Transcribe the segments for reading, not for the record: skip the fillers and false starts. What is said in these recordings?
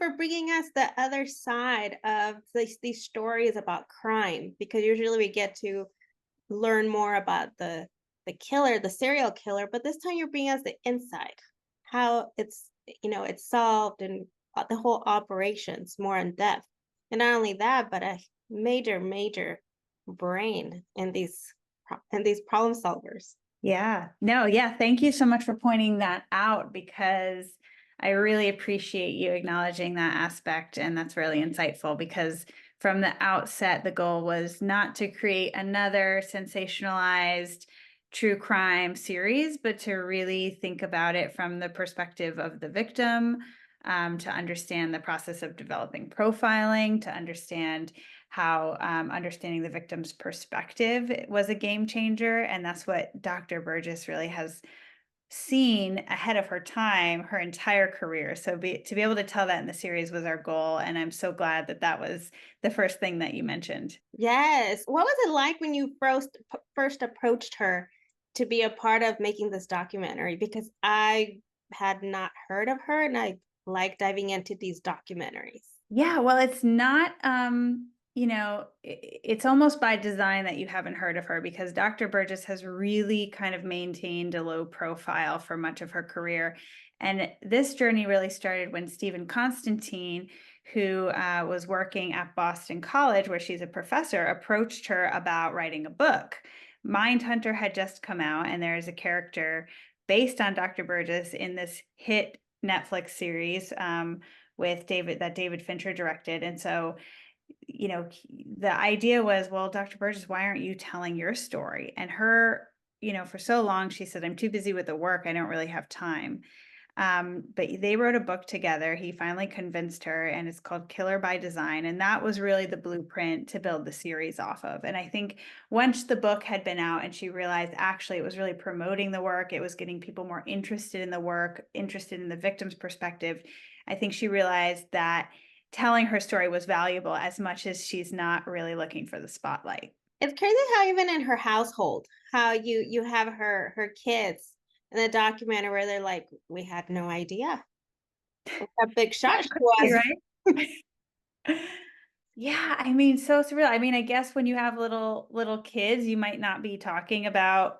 for bringing us the other side of these stories about crime, because usually we get to learn more about the killer, the serial killer, but this time you're bringing us the inside, how it's solved and the whole operations more in depth. And not only that, but a major brain in these problem solvers. Yeah, no, yeah. Thank you so much for pointing that out because I really appreciate you acknowledging that aspect. And that's really insightful because from the outset, the goal was not to create another sensationalized true crime series, but to really think about it from the perspective of the victim, to understand the process of developing profiling, to understand how understanding the victim's perspective was a game changer. And that's what Dr. Burgess really has seen ahead of her time, her entire career. So to be able to tell that in the series was our goal. And I'm so glad that that was the first thing that you mentioned. Yes. What was it like when you first approached her to be a part of making this documentary? Because I had not heard of her and I like diving into these documentaries. Yeah, well, it's not, it's almost by design that you haven't heard of her because Dr. Burgess has really kind of maintained a low profile for much of her career. And this journey really started when Stephen Constantine, who was working at Boston College, where she's a professor, approached her about writing a book. Mindhunter had just come out, and there is a character based on Dr. Burgess in this hit Netflix series. With David Fincher directed. And so, the idea was, well, Dr. Burgess, why aren't you telling your story? And her, for so long, she said, I'm too busy with the work. I don't really have time. But they wrote a book together. He finally convinced her, and it's called Killer by Design. And that was really the blueprint to build the series off of. And I think once the book had been out and she realized actually it was really promoting the work, it was getting people more interested in the work, interested in the victim's perspective. I think she realized that telling her story was valuable as much as she's not really looking for the spotlight. It's crazy how even in her household, how you have her kids in the documentary where they're like, we had no idea what a big shot she was. Right? Yeah, I mean, so surreal. I mean, I guess when you have little kids, you might not be talking about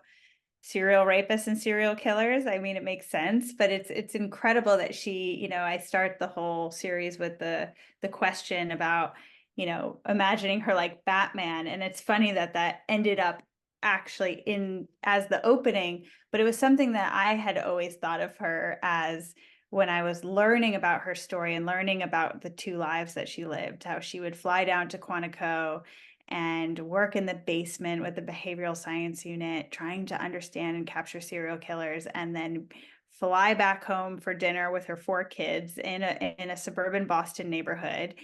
serial rapists and serial killers. I mean, it makes sense, but it's incredible that she, I start the whole series with the question about, imagining her like Batman, and it's funny that that ended up actually in as the opening, but it was something that I had always thought of her as when I was learning about her story and learning about the two lives that she lived, how she would fly down to Quantico and work in the basement with the behavioral science unit, trying to understand and capture serial killers, and then fly back home for dinner with her four kids in a suburban Boston neighborhood,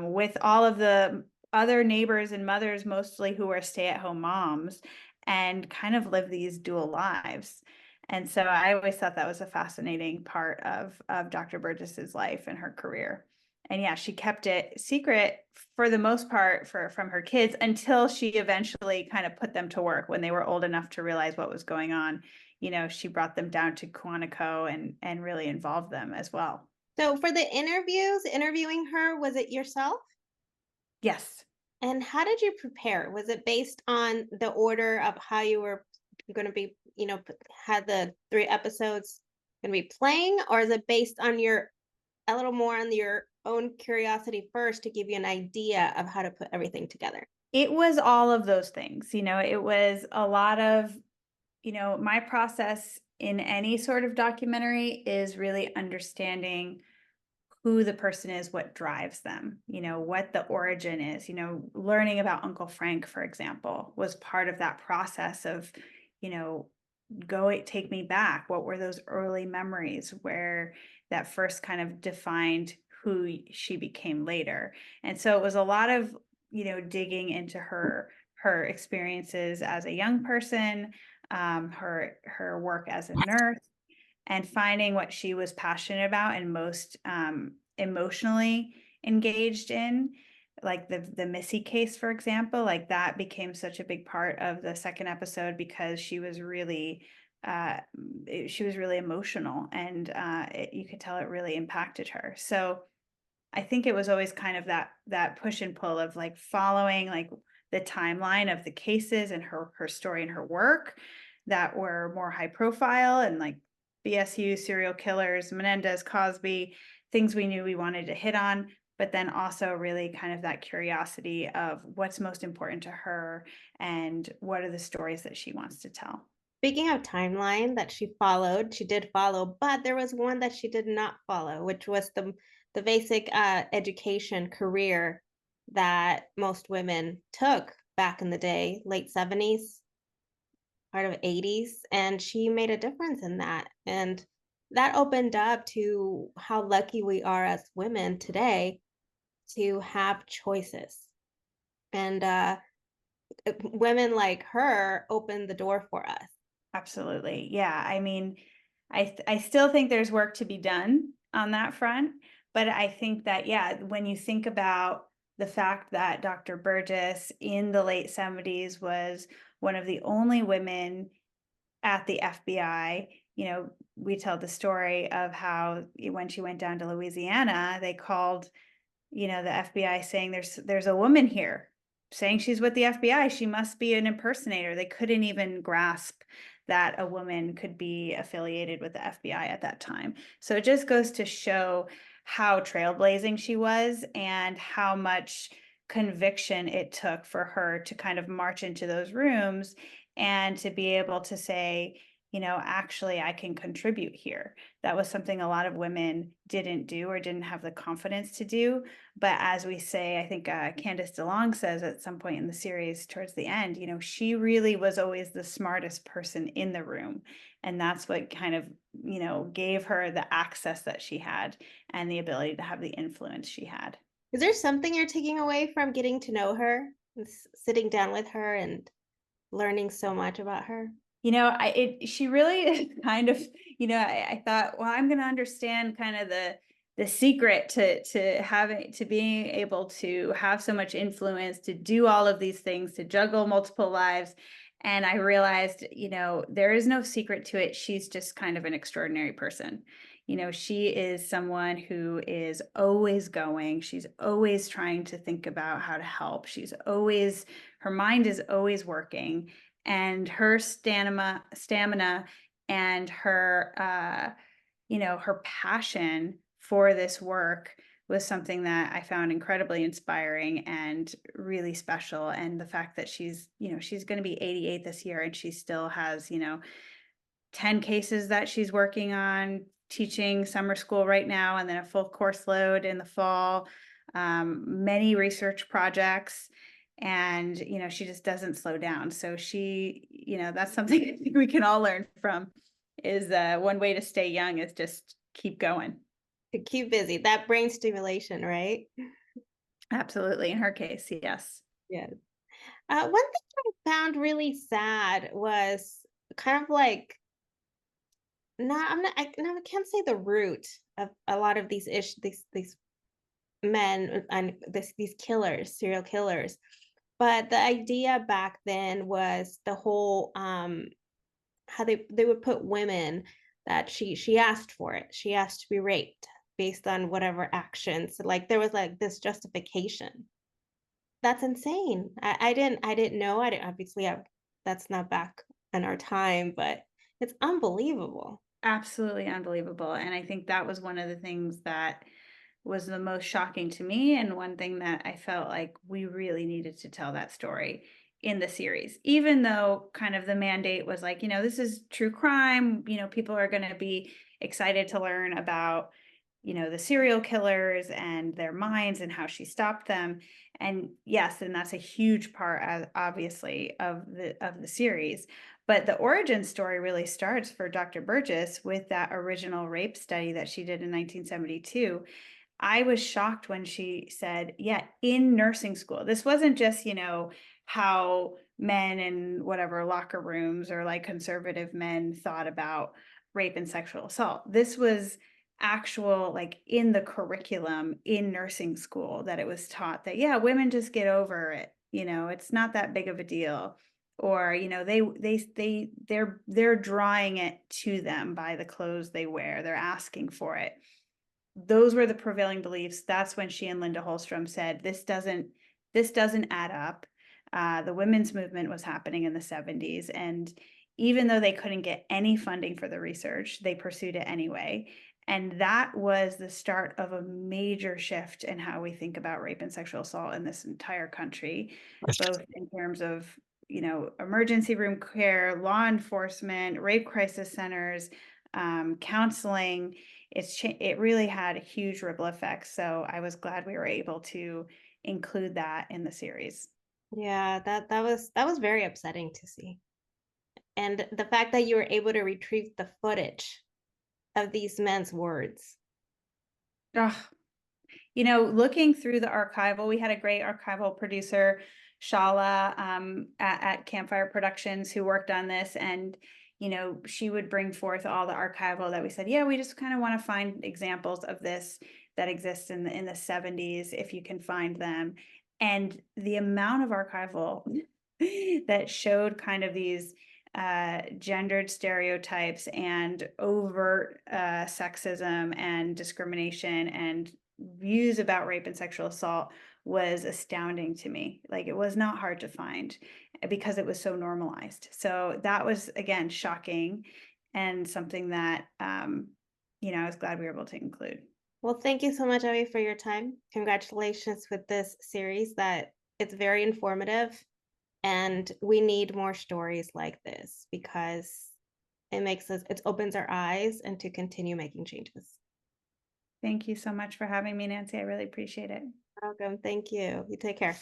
with all of the other neighbors and mothers, mostly who are stay-at-home moms, and kind of live these dual lives. And so I always thought that was a fascinating part of Dr. Burgess's life and her career. And yeah, she kept it secret for the most part from her kids until she eventually kind of put them to work when they were old enough to realize what was going on. She brought them down to Quantico and really involved them as well. So for the interviews, interviewing her, was it yourself? Yes. And how did you prepare? Was it based on the order of how you were going to be, had the 3 episodes going to be playing, or is it based on a little more on your own curiosity first to give you an idea of how to put everything together? It was all of those things. It was a lot of, my process in any sort of documentary is really understanding who the person is, what drives them, what the origin is. Learning about Uncle Frank, for example, was part of that process of, take me back. What were those early memories where that first kind of defined who she became later? And so it was a lot of, digging into her experiences as a young person, her work as a nurse, and finding what she was passionate about and most emotionally engaged in, like the Missy case, for example. Like that became such a big part of the second episode because uh, she was really emotional, and you could tell it really impacted her. So I think it was always kind of that push and pull of like following like the timeline of the cases and her story and her work that were more high profile and like BSU, serial killers, Menendez, Cosby, things we knew we wanted to hit on, but then also really kind of that curiosity of what's most important to her and what are the stories that she wants to tell. Speaking of timeline that she followed, she did follow, but there was one that she did not follow, which was the basic education career that most women took back in the day, late 70s, part of 80s, and she made a difference in that. And that opened up to how lucky we are as women today to have choices. And women like her opened the door for us. Absolutely. Yeah. I mean, I still think there's work to be done on that front, but I think that, yeah, when you think about the fact that Dr. Burgess in the late 70s was one of the only women at the FBI, we tell the story of how when she went down to Louisiana, they called, the FBI saying there's a woman here saying she's with the FBI. She must be an impersonator. They couldn't even grasp that a woman could be affiliated with the FBI at that time. So it just goes to show how trailblazing she was and how much conviction it took for her to kind of march into those rooms and to be able to say, actually, I can contribute here. That was something a lot of women didn't do or didn't have the confidence to do. But as we say, I think Candace DeLong says at some point in the series towards the end, she really was always the smartest person in the room. And that's what kind of, gave her the access that she had and the ability to have the influence she had. Is there something you're taking away from getting to know her, and sitting down with her and learning so much about her? She really is kind of, I thought, well, I'm going to understand kind of the secret to being able to have so much influence, to do all of these things, to juggle multiple lives. And I realized, there is no secret to it. She's just kind of an extraordinary person. She is someone who is always going. She's always trying to think about how to help. Her mind is always working, and her stamina and her her passion for this work was something that I found incredibly inspiring and really special. And the fact that she's going to be 88 this year and she still has 10 cases that she's working on, teaching summer school right now, and then a full course load in the fall, many research projects, and she just doesn't slow down. So that's something I think we can all learn from, is one way to stay young is just keep going. To keep busy, that brain stimulation, right? Absolutely. In her case, yes. Yes. One thing I found really sad was kind of like, I can't say the root of a lot of these these men and these killers, serial killers. But the idea back then was the whole how they would put women that she asked for it. She asked to be raped based on whatever actions. Like there was like this justification. That's insane. I didn't know. I didn't obviously have that's not back in our time, but it's unbelievable. Absolutely unbelievable. And I think that was one of the things that was the most shocking to me, and one thing that I felt like we really needed to tell that story in the series, even though kind of the mandate was like, this is true crime, people are going to be excited to learn about the serial killers and their minds and how she stopped them. And yes, and that's a huge part, obviously, of the series. But the origin story really starts for Dr. Burgess with that original rape study that she did in 1972. I was shocked when she said, yeah, in nursing school. This wasn't just, how men in whatever locker rooms or like conservative men thought about rape and sexual assault. This was actual, like in the curriculum in nursing school, that it was taught that, yeah, women just get over it. It's not that big of a deal. Or, they're drawing it to them by the clothes they wear. They're asking for it. those were the prevailing beliefs. That's when she and Linda Holstrom said, this doesn't add up. The women's movement was happening in the 70s. And even though they couldn't get any funding for the research, they pursued it anyway. And that was the start of a major shift in how we think about rape and sexual assault in this entire country, both in terms of, emergency room care, law enforcement, rape crisis centers, counseling. It really had huge ripple effects. So I was glad we were able to include that in the series. Yeah, that was very upsetting to see. And the fact that you were able to retrieve the footage of these men's words. Ugh. Looking through the archival, we had a great archival producer, Shala, at Campfire Productions, who worked on this. And, she would bring forth all the archival that we said, yeah, we just kind of want to find examples of this that exists in the 70s, if you can find them. And the amount of archival that showed kind of these gendered stereotypes and overt sexism and discrimination and views about rape and sexual assault was astounding to me. Like, it was not hard to find because it was so normalized. So that was, again, shocking, and something that I was glad we were able to include. Well, thank you so much, Abby, for your time. Congratulations with this series that it's very informative, and we need more stories like this because it opens our eyes and to continue making changes. Thank you so much for having me, Nancy. I really appreciate it. Welcome. Thank you. You take care.